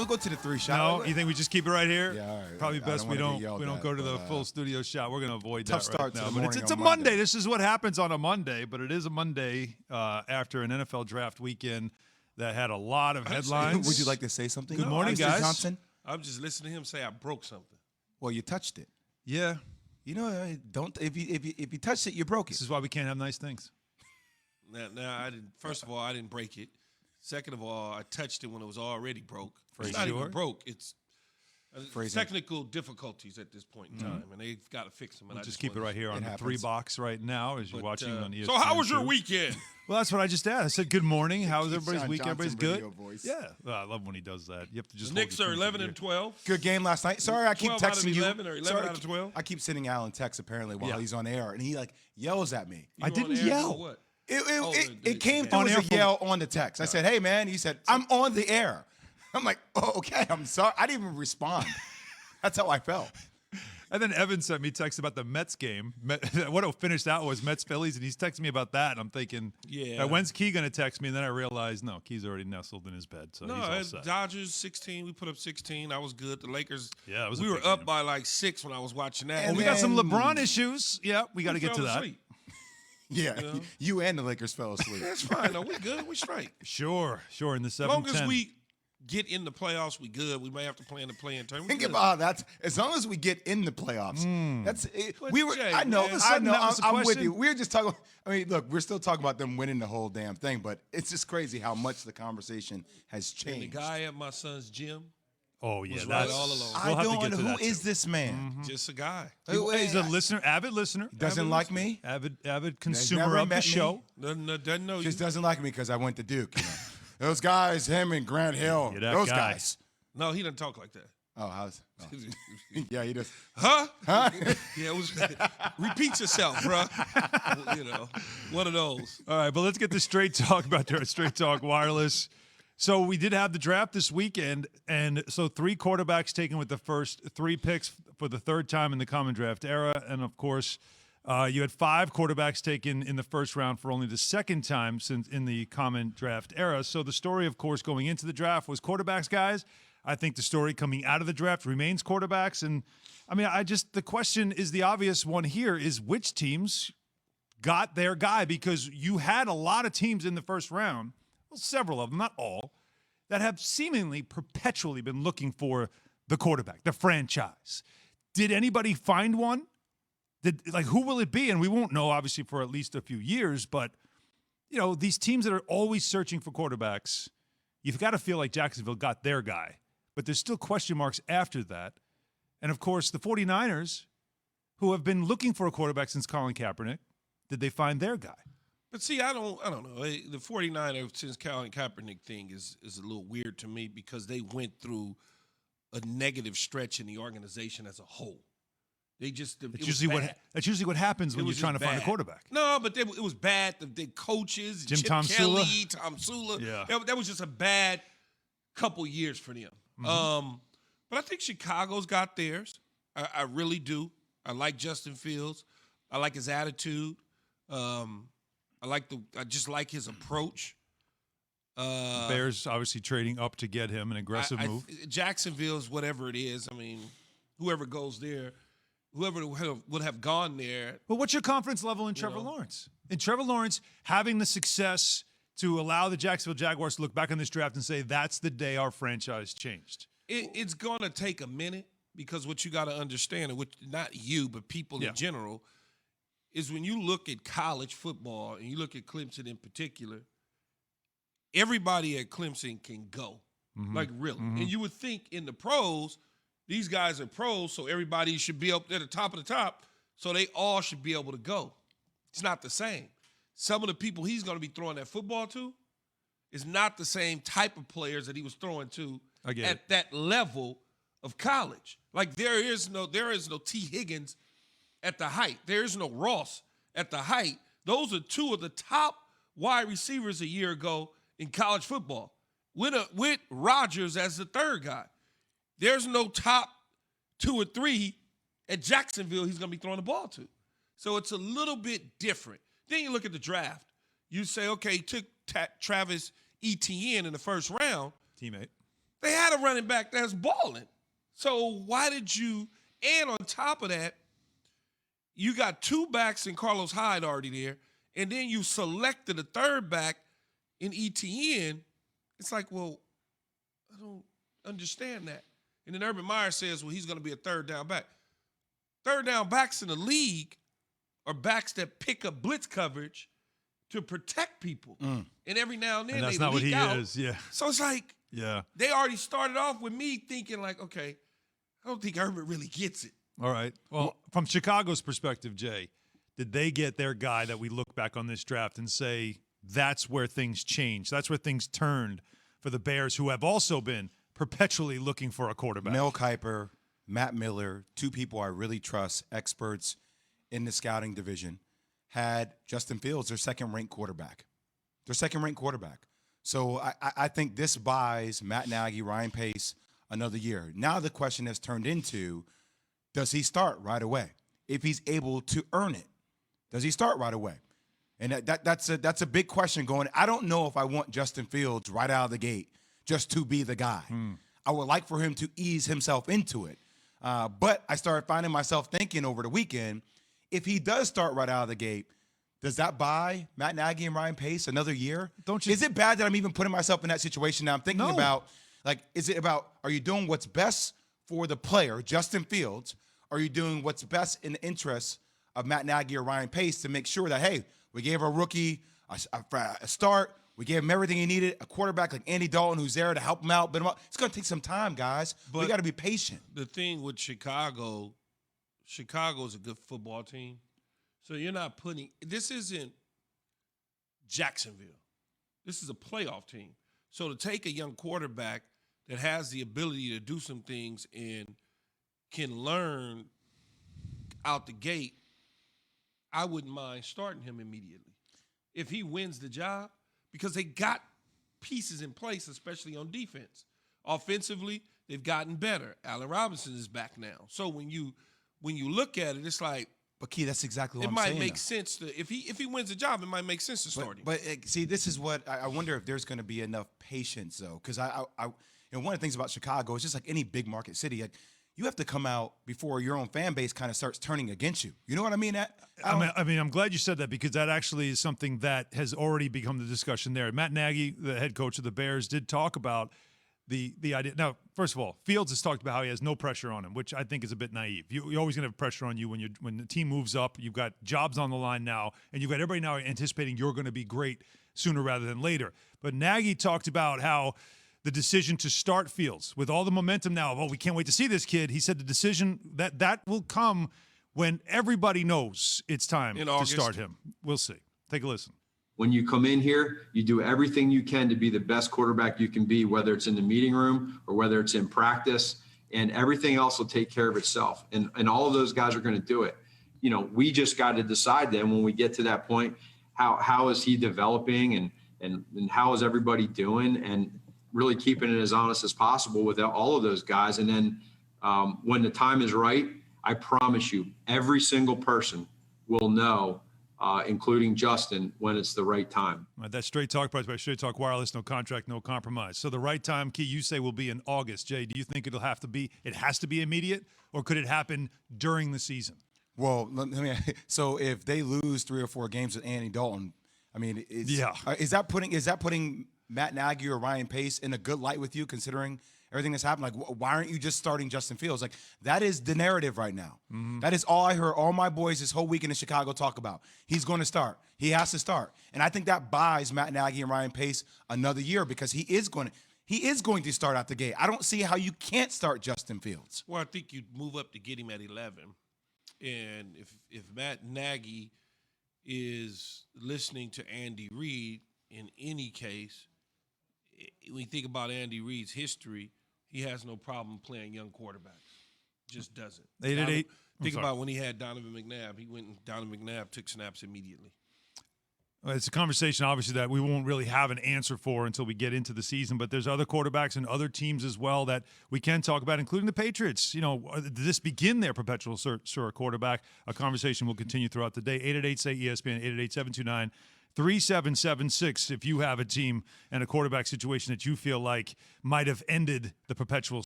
we'll go to the 3 shot. No, you think we just keep it right here? Yeah, all right. Probably best we don't go to the full studio shot. We're going to avoid that right now. But it's a Monday. This is what happens on a Monday, but it is a Monday after an NFL draft weekend that had a lot of headlines. Would you like to say something? Good morning, guys. Johnson? I'm just listening to him say I broke something. Well, you touched it. Yeah. You know, don't if you touched it, you broke it. This is why we can't have nice things. Now I didn't. First of all, I didn't break it. Second of all, I touched it when it was already broke. It's not even broke. It's technical difficulties at this point in time, and they've got to fix them. And we'll just keep it right here on the 3 box right now as you're watching on ESPN. So how was your weekend? Well, that's what I just asked. I said, good morning. How was everybody's weekend? Everybody's good? Voice. Yeah. Well, I love when he does that. You have to just The Knicks are 11-12. Good game last night. Sorry, I keep texting 11 or 11 out of 12. I keep sending Alan texts apparently while he's on air, and he yells at me. I didn't yell. What? It came through as a yell on the text. I said, hey, man. He said, I'm on the air. I'm like, oh, okay, I'm sorry. I didn't even respond. That's how I felt. And then Evan sent me text about the Mets game. What it finished out was Mets-Phillies, and he's texting me about that. And I'm thinking, when's Key going to text me? And then I realized, no, Key's already nestled in his bed, so he's all set. Dodgers 16. We put up 16. I was good. The Lakers, we were up by like 6 when I was watching that. And we got some LeBron issues. Yeah, we got to get to that. Yeah, you and the Lakers fell asleep. That's fine. No, we good. We straight. Sure. In the 7-10. As long as we get in the playoffs, we good. We may have to play in the play-in tournament. Think about that. As long as we get in the playoffs, that's it. I know. I'm with you. We're just talking. I mean, look, we're still talking about them winning the whole damn thing, but it's just crazy how much the conversation has changed. And the guy at my son's gym. Oh yeah, that's right all alone. I don't know who is this man. Just a guy. He's a listener, avid listener. Doesn't like me. Avid consumer of the show. Doesn't know you. Just doesn't like me because I went to Duke. You know? Those guys, him and Grant Hill, those guys. No, he doesn't talk like that. Oh, how's? Oh. Yeah, he does. Huh? Yeah, it was. Repeat yourself, bro. One of those. All right, but let's get the Straight Talk about there. Straight Talk Wireless. So we did have the draft this weekend, and so 3 quarterbacks taken with the first 3 picks for the 3rd time in the Common Draft era, and of course, you had 5 quarterbacks taken in the first round for only the 2nd time since in the Common Draft era. So the story, of course, going into the draft was quarterbacks, guys. I think the story coming out of the draft remains quarterbacks, and I mean, the question is the obvious one here is which teams got their guy, because you had a lot of teams in the first round. Several of them, not all, that have seemingly perpetually been looking for the quarterback, the franchise. Did anybody find one? Who will it be? And we won't know, obviously, for at least a few years. But, these teams that are always searching for quarterbacks, you've got to feel like Jacksonville got their guy. But there's still question marks after that. And, of course, the 49ers, who have been looking for a quarterback since Colin Kaepernick, did they find their guy? But see, I don't know. The 49ers, since Colin Kaepernick thing is a little weird to me because they went through a negative stretch in the organization as a whole. That's usually what happens when you're trying to find a quarterback. No, but it was bad. The coaches, Chip Kelly, Tom Sula. Yeah. That was just a bad couple years for them. Mm-hmm. But I think Chicago's got theirs. I really do. I like Justin Fields. I like his attitude. I just like his approach. Bears obviously trading up to get him, an aggressive move. Jacksonville's whatever it is. I mean, whoever goes there, whoever would have gone there. But what's your confidence level in Trevor Lawrence? In Trevor Lawrence having the success to allow the Jacksonville Jaguars to look back on this draft and say, that's the day our franchise changed. It's going to take a minute because what you got to understand, and not you, but people in general, is when you look at college football and you look at Clemson in particular, everybody at Clemson can go, like really. Mm-hmm. And you would think in the pros, these guys are pros, so everybody should be up there at the top of the top, so they all should be able to go. It's not the same. Some of the people he's going to be throwing that football to is not the same type of players that he was throwing to at that level of college. Like there is no T. Higgins at the height. There is no Ross at the height. Those are 2 of the top wide receivers a year ago in college football with Rodgers as the 3rd guy. There's no top 2 or 3 at Jacksonville he's going to be throwing the ball to. So it's a little bit different. Then you look at the draft. You say, okay, he took Travis Etienne in the first round. Teammate. They had a running back that's balling. So why did you, and on top of that, you got 2 backs in Carlos Hyde already there, and then you selected a 3rd back in ETN. It's like, well, I don't understand that. And then Urban Meyer says, well, he's going to be a 3rd down back. 3rd down backs in the league are backs that pick up blitz coverage to protect people. And every now and then and that's they not what leak he out. is. Yeah. So it's like, Yeah. they already started off with me thinking like, okay, I don't think Urban really gets it. All right. Well, from Chicago's perspective, Jay, did they get their guy that we look back on this draft and say that's where things changed? That's where things turned for the Bears, who have also been perpetually looking for a quarterback. Mel Kiper, Matt Miller, 2 people I really trust, experts in the scouting division, had Justin Fields their 2nd-ranked quarterback. Their 2nd-ranked quarterback. So I think this buys Matt Nagy, Ryan Pace another year. Now the question has turned into, does he start right away? If he's able to earn it, does he start right away? And that's a big question going. I don't know if I want Justin Fields right out of the gate just to be the guy. I would like for him to ease himself into it. But I started finding myself thinking over the weekend, if he does start right out of the gate, does that buy Matt Nagy and Ryan Pace another year? Is it bad that I'm even putting myself in that situation now? I'm thinking about, like, is it about, are you doing what's best for the player, Justin Fields? Or are you doing what's best in the interests of Matt Nagy or Ryan Pace to make sure that, hey, we gave our rookie a start, we gave him everything he needed, a quarterback like Andy Dalton who's there to help him out. But it's going to take some time, guys. But we got to be patient. The thing with Chicago's a good football team. So you're not putting – this isn't Jacksonville. This is a playoff team. So to take a young quarterback that has the ability to do some things and can learn out the gate, I wouldn't mind starting him immediately. If he wins the job, because they got pieces in place, especially on defense. Offensively, they've gotten better. Allen Robinson is back now. So when you look at it, it's like, but Key, that's exactly what it I'm might saying. make sense to if he wins the job, it might make sense to start him. But see, this is what I wonder if there's going to be enough patience though, because one of the things about Chicago is just like any big market city, like, you have to come out before your own fan base kind of starts turning against you. You know what I mean? I'm glad you said that, because that actually is something that has already become the discussion there. Matt Nagy, the head coach of the Bears, did talk about the idea. Now, first of all, Fields has talked about how he has no pressure on him, which I think is a bit naive. You're always going to have pressure on you when the team moves up. You've got jobs on the line now, and you've got everybody now anticipating you're going to be great sooner rather than later. But Nagy talked about how the decision to start Fields with all the momentum now of, we can't wait to see this kid. He said the decision that will come when everybody knows it's time to start him. We'll see. Take a listen. When you come in here, you do everything you can to be the best quarterback you can be, whether it's in the meeting room or whether it's in practice, and everything else will take care of itself. And all of those guys are going to do it. You know, we just got to decide then when we get to that point, how is he developing and how is everybody doing, and really keeping it as honest as possible with all of those guys. And then when the time is right, I promise you, every single person will know, including Justin, when it's the right time. All right, that's Straight Talk, brought by Straight Talk Wireless. No contract, no compromise. So the right time, Key, you say will be in August. Jay, do you think it has to be immediate, or could it happen during the season? Well, so if they lose 3 or 4 games with Andy Dalton, I mean, is that putting Matt Nagy or Ryan Pace in a good light with you, considering everything that's happened? Like, why aren't you just starting Justin Fields? Like, that is the narrative right now. Mm-hmm. That is all I heard all my boys this whole weekend in Chicago talk about. He's going to start. He has to start. And I think that buys Matt Nagy and Ryan Pace another year, because he is going to start out the gate. I don't see how you can't start Justin Fields. Well, I think you'd move up to get him at 11. And if Matt Nagy is listening to Andy Reid in any case, when you think about Andy Reid's history, he has no problem playing young quarterbacks. Just doesn't. Think about when he had Donovan McNabb. He went and Donovan McNabb took snaps immediately. Well, it's a conversation, obviously, that we won't really have an answer for until we get into the season. But there's other quarterbacks and other teams as well that we can talk about, including the Patriots. You know, did this begin their perpetual search for a quarterback? A conversation will continue throughout the day. 888-SAY-ESPN, 3776 if you have a team and a quarterback situation that you feel like might have ended the perpetual